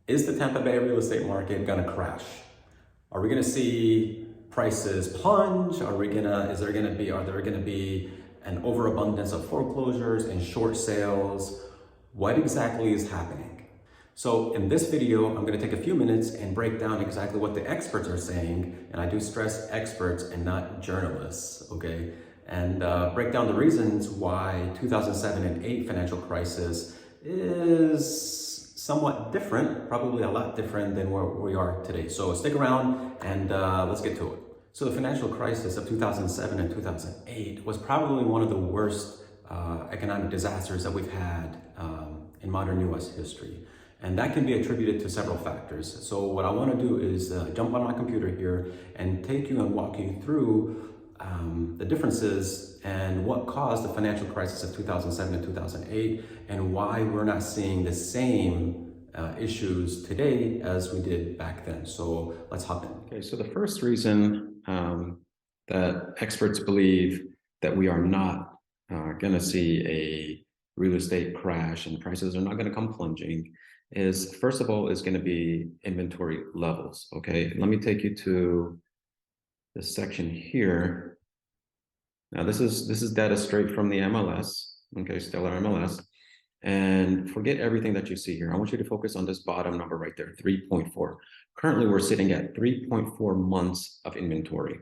Is the Tampa Bay real estate market gonna crash? Are we gonna see prices plunge? Are there gonna be an overabundance of foreclosures and short sales? What exactly is happening? So in this video, I'm gonna take a few minutes and break down exactly what the experts are saying. And I do stress experts and not journalists, okay? And break down the reasons why 2007 and 8 financial crisis is somewhat different, probably a lot different than where we are today. So stick around and let's get to it. So the financial crisis of 2007 and 2008 was probably one of the worst economic disasters that we've had in modern US history. And that can be attributed to several factors. So what I want to do is jump on my computer here and take you and walk you through the differences and what caused the financial crisis of 2007 and 2008 and why we're not seeing the same issues today as we did back then. So let's hop in. Okay, so the first reason that experts believe that we are not going to see a real estate crash and prices are not going to come plunging is, first of all, is going to be inventory levels. Okay, let me take you to this section here. Now this is data straight from the MLS, okay, stellar MLS, and forget everything that you see here. I want you to focus on this bottom number right there, 3.4. Currently, we're sitting at 3.4 months of inventory.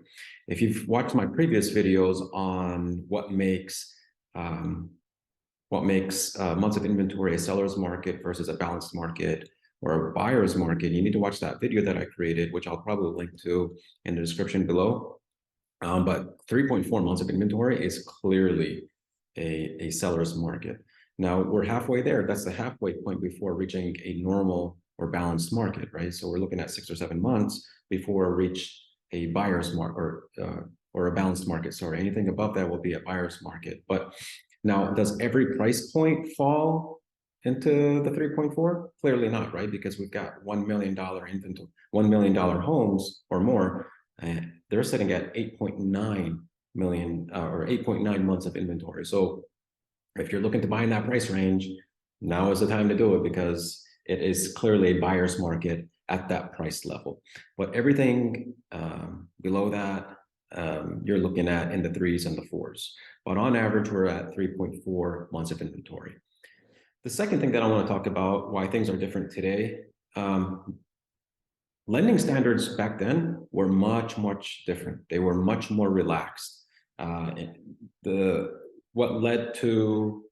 If you've watched my previous videos on what makes months of inventory a seller's market versus a balanced market or a buyer's market, you need to watch that video that I created, which I'll probably link to in the description below. But 3.4 months of inventory is clearly a seller's market. Now we're halfway there. That's the halfway point before reaching a normal or balanced market, right? So we're looking at 6 or 7 months before we reach a buyer's market or a balanced market. Sorry, anything above that will be a buyer's market. But now, does every price point fall into the 3.4? Clearly not, right? Because we've got $1 million inventory, $1 million homes or more, and they're sitting at 8.9 million or 8.9 months of inventory. So if you're looking to buy in that price range, now is the time to do it because it is clearly a buyer's market at that price level. But everything below that, you're looking at in the 3s and the 4s. But on average, we're at 3.4 months of inventory. The second thing that I want to talk about, why things are different today, lending standards back then were much different. They were much more relaxed. What led to,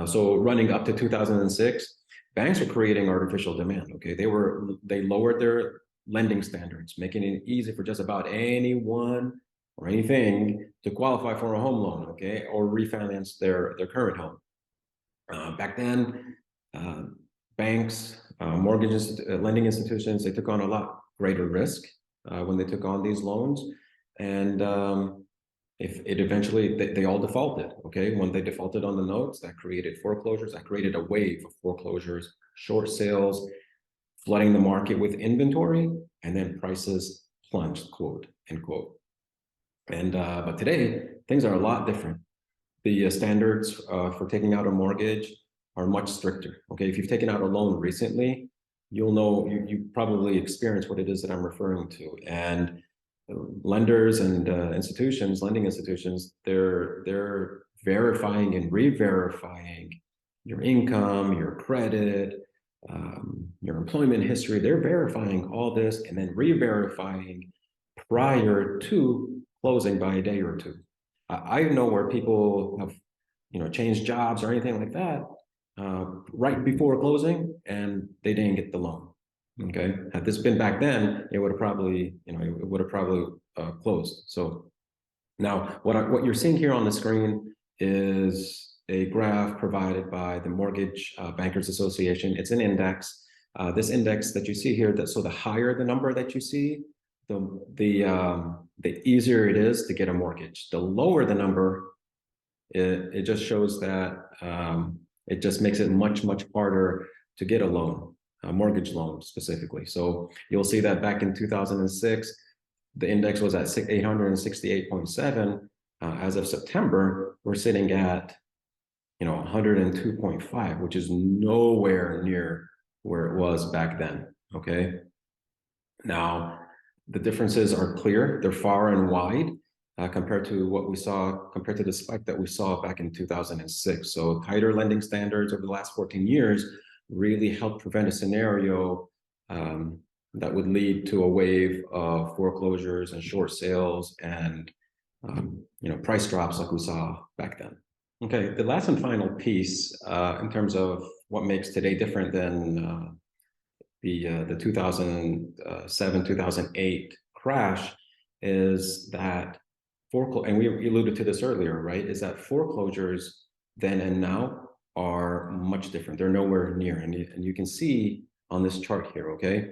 so running up to 2006, banks were creating artificial demand, okay? They lowered their lending standards, making it easy for just about anyone or anything to qualify for a home loan, okay, or refinance their current home. Back then, banks, mortgages, lending institutions, they took on a lot greater risk when they took on these loans, and if it eventually they all defaulted, okay. When they defaulted on the notes, that created foreclosures, that created a wave of foreclosures, short sales, flooding the market with inventory, and then prices plunged, quote unquote. And but today things are a lot different. The standards for taking out a mortgage are much stricter. Okay, if you've taken out a loan recently, you'll know you probably experienced what it is that I'm referring to. And lenders and lending institutions, they're verifying and re-verifying your income, your credit, your employment history. They're verifying all this and then re-verifying prior to closing by a day or two. I know where people have, changed jobs or anything like that right before closing, and they didn't get the loan. Okay, had this been back then, it would have probably, closed. So now, what you're seeing here on the screen is a graph provided by the Mortgage Bankers Association. It's an index. This index that you see here, so the higher the number that you see, the easier it is to get a mortgage. The lower the number, it just shows that it just makes it much harder to get a loan, a mortgage loan specifically. So you'll see that back in 2006, the index was at 868.7. As of September, we're sitting at 102.5, which is nowhere near where it was back then, okay? Now, the differences are clear. They're far and wide compared to what we saw, compared to the spike that we saw back in 2006. So tighter lending standards over the last 14 years really helped prevent a scenario that would lead to a wave of foreclosures and short sales and price drops like we saw back then. Okay, the last and final piece in terms of what makes today different than the 2007, 2008 crash is that and we alluded to this earlier, right? Is that foreclosures then and now are much different. They're nowhere near, and you can see on this chart here, okay?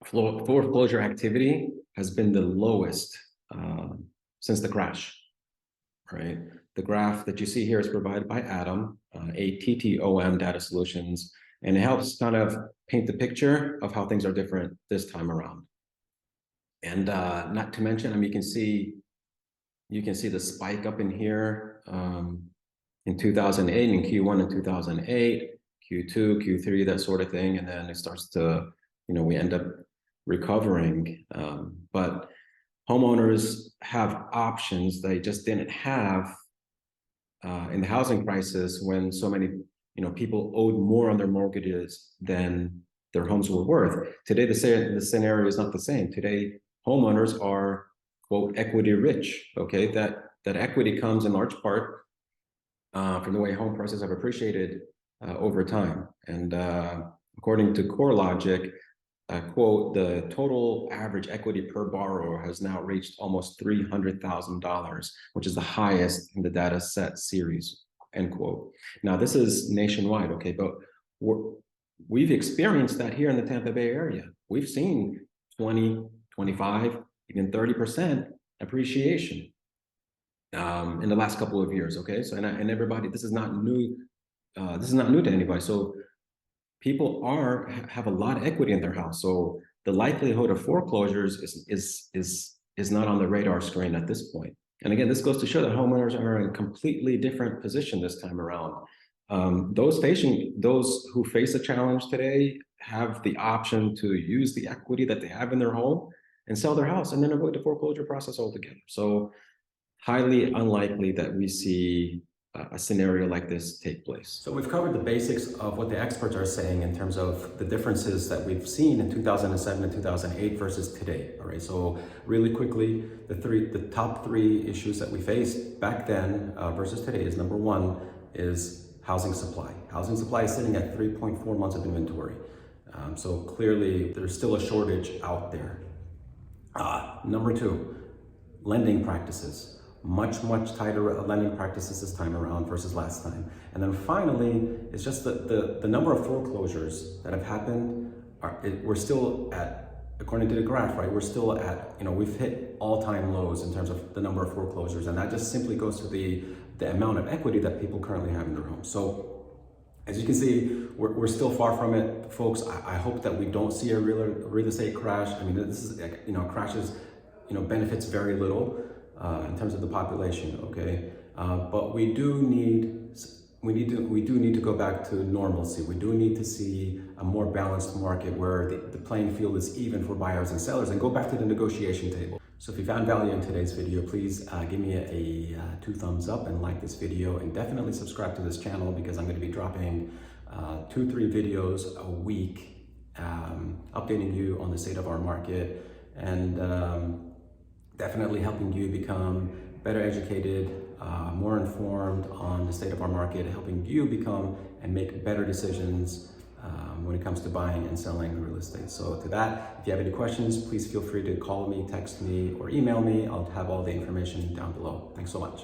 Foreclosure activity has been the lowest since the crash, right? The graph that you see here is provided by Adam, ATTOM Data Solutions, and it helps kind of paint the picture of how things are different this time around. And not to mention, I mean, you can see the spike up in here in 2008, in Q1 in 2008, Q2, Q3, that sort of thing, and then it starts to, we end up recovering. But homeowners have options they just didn't have in the housing crisis when so many people owed more on their mortgages than their homes were worth. Today, the scenario is not the same. Today, homeowners are, quote, equity rich, okay? That equity comes in large part from the way home prices have appreciated over time. And according to CoreLogic, quote, the total average equity per borrower has now reached almost $300,000, which is the highest in the data set series, end quote. Now, this is nationwide, okay, but we've experienced that here in the Tampa Bay area. We've seen 20, 25, even 30% appreciation in the last couple of years, okay? So, and everybody, this is not new to anybody. So people have a lot of equity in their house. So the likelihood of foreclosures is not on the radar screen at this point. And again, this goes to show that homeowners are in a completely different position this time around. Those who face a challenge today have the option to use the equity that they have in their home and sell their house and then avoid the foreclosure process altogether. So highly unlikely that we see a scenario like this take place. So we've covered the basics of what the experts are saying in terms of the differences that we've seen in 2007 and 2008 versus today. All right, so really quickly, the top three issues that we faced back then versus today is number one is housing supply. Housing supply is sitting at 3.4 months of inventory. So clearly there's still a shortage out there. Number two, lending practices. Much tighter lending practices this time around versus last time. And then finally, it's just the number of foreclosures that have happened, we're still at, according to the graph, right, we're still at, we've hit all-time lows in terms of the number of foreclosures. And that just simply goes to the amount of equity that people currently have in their homes. So as you can see, we're still far from it, folks. I hope that we don't see a real estate crash. I mean, this is, crashes, benefits very little in terms of the population, okay? But we do need to go back to normalcy. We do need to see a more balanced market where the playing field is even for buyers and sellers, and go back to the negotiation table. So if you found value in today's video, please give me a 2 thumbs up and like this video, and definitely subscribe to this channel because I'm going to be dropping 2-3 videos a week, updating you on the state of our market, and definitely helping you become better educated, more informed on the state of our market, helping you become and make better decisions when it comes to buying and selling real estate. So to that, if you have any questions, please feel free to call me, text me, or email me. I'll have all the information down below. Thanks so much.